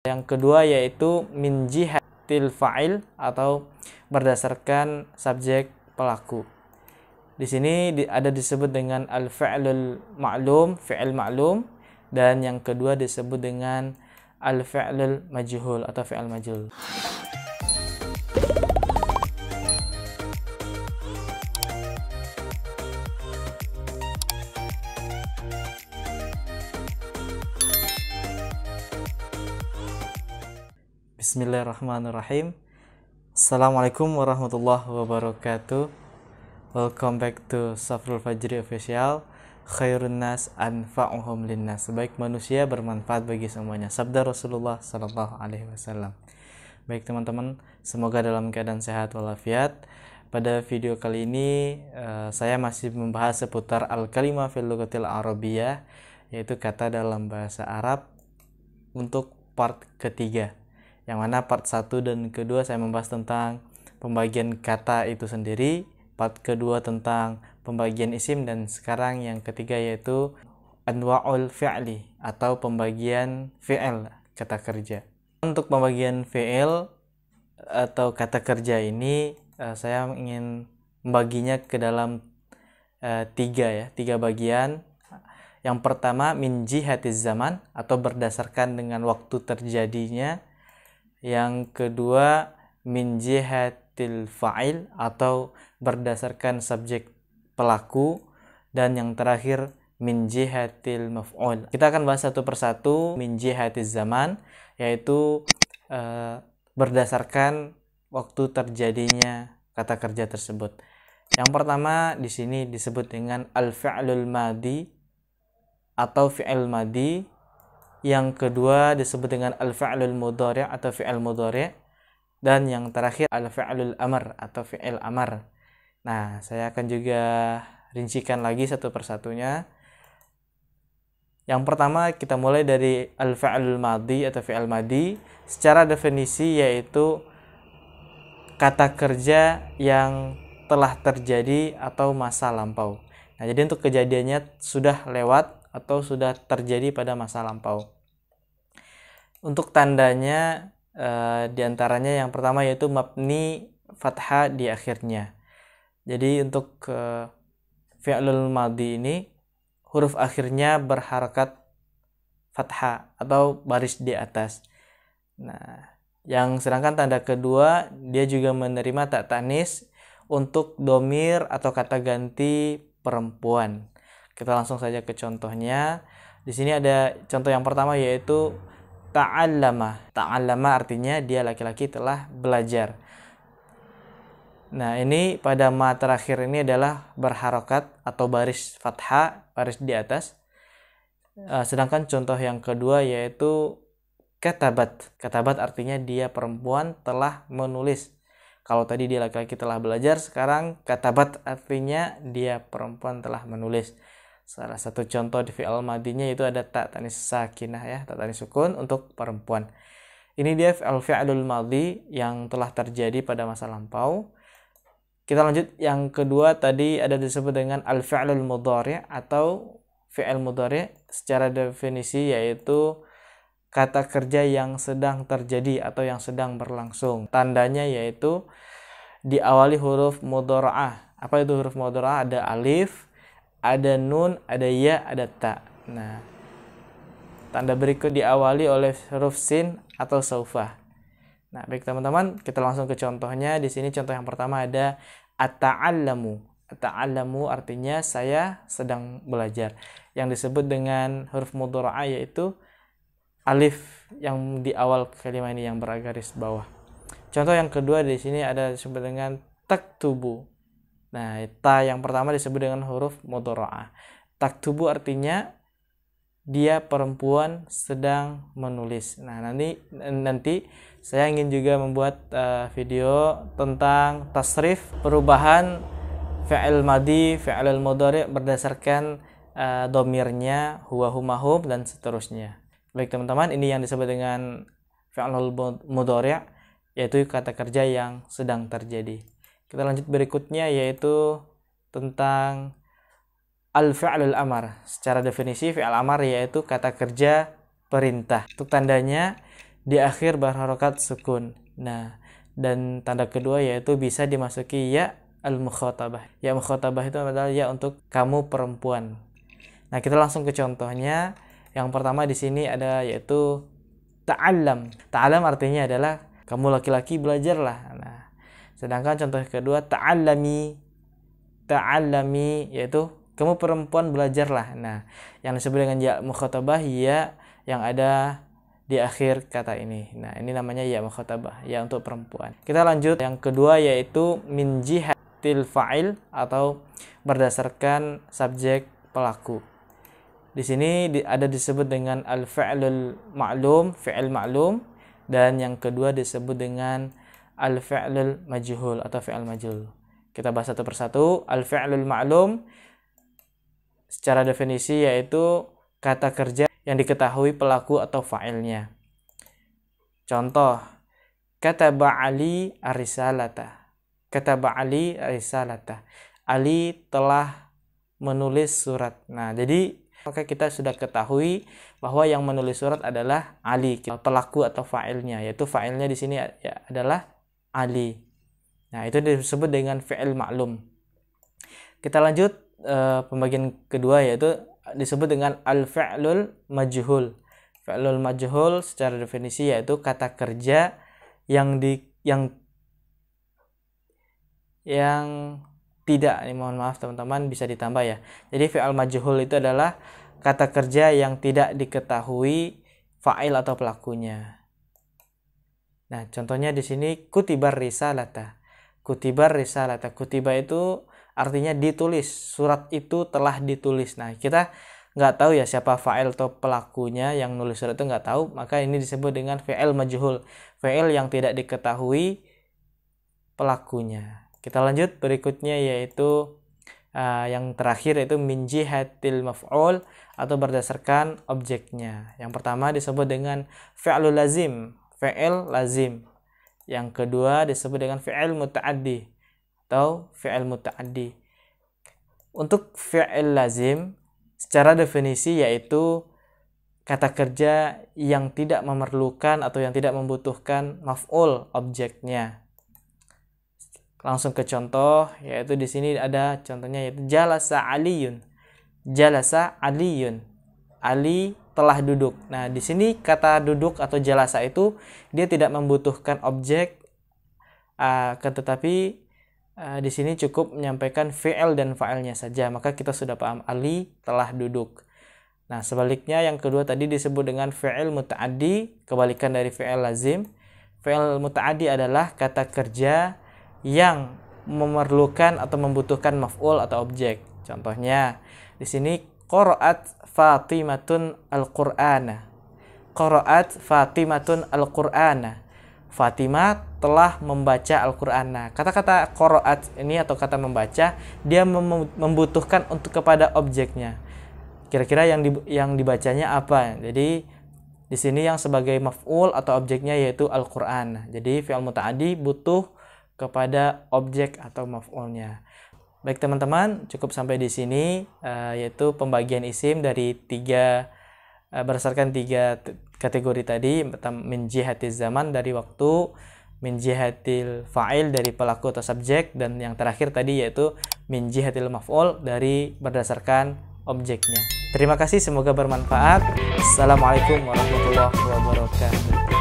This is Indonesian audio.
Yang kedua yaitu min jihatil fa'il atau berdasarkan subjek pelaku. Di sini ada disebut dengan al-fi'lul ma'lum, fi'il ma'lum, dan yang kedua disebut dengan al-fi'lul majhul atau fi'il majhul. Bismillahirrahmanirrahim. Assalamualaikum warahmatullahi wabarakatuh. Welcome back to Safrul Fajri Official. Khairun nas anfa'uhum linnas. Sebaik manusia bermanfaat bagi semuanya. Sabda Rasulullah sallallahu alaihi wasallam. Baik teman-teman, semoga dalam keadaan sehat walafiat. Pada video kali ini saya masih membahas seputar al-kalimah fil lughatil arabiyyah, yaitu kata dalam bahasa Arab untuk part ketiga. Yang mana part 1 dan kedua saya membahas tentang pembagian kata itu sendiri, part kedua tentang pembagian isim, dan sekarang yang ketiga yaitu anwa'ul fi'li atau pembagian fi'il kata kerja. Untuk pembagian fi'il atau kata kerja ini saya ingin membaginya ke dalam tiga bagian. Yang pertama min jihatiz zaman atau berdasarkan dengan waktu terjadinya. Yang kedua min jihatil fa'il atau berdasarkan subjek pelaku, dan yang terakhir min jihatil maf'ul. Kita akan bahas satu persatu. Min jihatiz zaman yaitu berdasarkan waktu terjadinya kata kerja tersebut. Yang pertama di sini disebut dengan al-fi'lul madi atau fi'il madi. Yang kedua disebut dengan al-fi'lul mudhari' atau fi'il mudhari', dan yang terakhir al-fi'lul amr atau fi'il amr. Nah, saya akan juga rincikan lagi satu persatunya. Yang pertama kita mulai dari al-fi'lul madi atau fi'il madi. Secara definisi yaitu kata kerja yang telah terjadi atau masa lampau. Nah, jadi untuk kejadiannya sudah lewat atau sudah terjadi pada masa lampau. Untuk tandanya diantaranya yang pertama yaitu mabni fathah di akhirnya. Jadi untuk fi'lul madhi ini huruf akhirnya berharakat fathah atau baris di atas. Nah, yang sedangkan tanda kedua dia juga menerima tak tanis untuk domir atau kata ganti perempuan. Kita langsung saja ke contohnya. Di sini ada contoh yang pertama yaitu ta'allama. Ta'allama artinya dia laki-laki telah belajar. Nah, ini pada ma terakhir ini adalah berharokat atau baris fathah, baris di atas. Sedangkan contoh yang kedua yaitu katabat. Katabat artinya dia perempuan telah menulis. Kalau tadi dia laki-laki telah belajar, sekarang katabat artinya dia perempuan telah menulis. Salah satu contoh di fi'il madinya itu ada ta tanis sakinah ya, ta tanis sukun untuk perempuan. Ini dia fi'lul madhi yang telah terjadi pada masa lampau. Kita lanjut yang kedua, tadi ada disebut dengan al-fi'lul mudhari' atau fi'il mudhari'. Secara definisi yaitu kata kerja yang sedang terjadi atau yang sedang berlangsung. Tandanya yaitu diawali huruf mudhara'ah. Apa itu huruf mudhara'ah? Ada alif, ada nun, ada ya, ada ta. Nah, tanda berikut diawali oleh huruf sin atau saufah. Nah, baik teman-teman, kita langsung ke contohnya. Di sini contoh yang pertama ada ata'allamu. Ata'allamu artinya saya sedang belajar. Yang disebut dengan huruf mudhara'ah yaitu alif yang di awal kalimat ini yang bergaris bawah. Contoh yang kedua di sini ada disebut dengan taktubu. Nah, ta yang pertama disebut dengan huruf mudhara'ah. Taktubu artinya dia perempuan sedang menulis. Nah, nanti saya ingin juga membuat video tentang tasrif perubahan fi'il madhi, fi'il mudhari' berdasarkan domirnya, huwa, huma, hum, dan seterusnya. Baik teman-teman, ini yang disebut dengan fi'il mudhari' yaitu kata kerja yang sedang terjadi. Kita lanjut berikutnya yaitu tentang al-fi'lul amar. Secara definisi fi'il amar yaitu kata kerja perintah. Untuk tandanya di akhir berharokat sukun. Nah, dan tanda kedua yaitu bisa dimasuki ya al-mukhatabah. Ya mukhatabah itu adalah ya untuk kamu perempuan. Nah, kita langsung ke contohnya. Yang pertama di sini ada yaitu ta'allam. Ta'allam artinya adalah kamu laki-laki belajarlah. Nah, sedangkan contoh kedua ta'allami. Ta'allami yaitu kamu perempuan belajarlah. Nah, yang disebut dengan ya mukhatabah ya yang ada di akhir kata ini. Nah, ini namanya ya mukhatabah, ya untuk perempuan. Kita lanjut yang kedua yaitu min jihatil fa'il atau berdasarkan subjek pelaku. Di sini ada disebut dengan al-fi'lul ma'lum, fi'il ma'lum, dan yang kedua disebut dengan al-fi'lul majhul atau fi'il majhul. Kita bahas satu persatu. Al-fi'lul ma'lum secara definisi yaitu kata kerja yang diketahui pelaku atau fa'ilnya. Contoh, kataba Ali ar-risalata. Kataba Ali ar-risalata. Ali telah menulis surat. Nah, jadi maka kita sudah ketahui bahwa yang menulis surat adalah Ali, pelaku atau fa'ilnya, yaitu fa'ilnya di sini adalah Ali. Nah, itu disebut dengan fi'il ma'lum. Kita lanjut pembagian kedua yaitu disebut dengan al-fi'lul majhul. Fi'lul majhul secara definisi yaitu kata kerja yang tidak, ini mohon maaf teman-teman bisa ditambah ya. Jadi fi'il majhul itu adalah kata kerja yang tidak diketahui fa'il atau pelakunya. Nah, contohnya di sini kutibar risalata. Kutibar risalata. Kutiba itu artinya ditulis, surat itu telah ditulis. Nah, kita nggak tahu ya siapa fa'il atau pelakunya, yang nulis surat itu nggak tahu, maka ini disebut dengan fi'il majhul, fi'il yang tidak diketahui pelakunya. Kita lanjut berikutnya yaitu yang terakhir yaitu min jihatil maf'ul atau berdasarkan objeknya. Yang pertama disebut dengan fi'lul lazim, fi'il lazim. Yang kedua disebut dengan fi'il muta'addi atau fi'il muta'addi. Untuk fi'il lazim secara definisi yaitu kata kerja yang tidak memerlukan atau yang tidak membutuhkan maf'ul objeknya. Langsung ke contoh, yaitu di sini ada contohnya yaitu jalasa aliyun. Jalasa aliyun. Ali telah duduk. Nah, di sini kata duduk atau jalasa itu dia tidak membutuhkan objek, tetapi di sini cukup menyampaikan fi'il dan fa'ilnya saja, maka kita sudah paham Ali telah duduk. Nah, sebaliknya yang kedua tadi disebut dengan fi'il muta'addi, kebalikan dari fi'il lazim. Fi'il muta'addi adalah kata kerja yang memerlukan atau membutuhkan maf'ul atau objek. Contohnya di sini qara'at Fatimatun al-Qur'ana. Qara'at Fatimatun al-Qur'ana. Fatimah telah membaca Al-Qur'an. Nah, kata-kata qara'at ini atau kata membaca dia membutuhkan untuk kepada objeknya. Kira-kira yang dibacanya apa? Jadi di sini yang sebagai maf'ul atau objeknya yaitu Al-Qur'an. Jadi fi'il muta'addi butuh kepada objek atau maf'ulnya. Baik teman-teman, cukup sampai di sini yaitu pembagian isim dari berdasarkan tiga kategori tadi, min jihatiz zaman dari waktu, min jihatil fa'il dari pelaku atau subjek, dan yang terakhir tadi yaitu min jihatil maf'ul dari berdasarkan objeknya. Terima kasih, semoga bermanfaat. Assalamualaikum warahmatullahi wabarakatuh.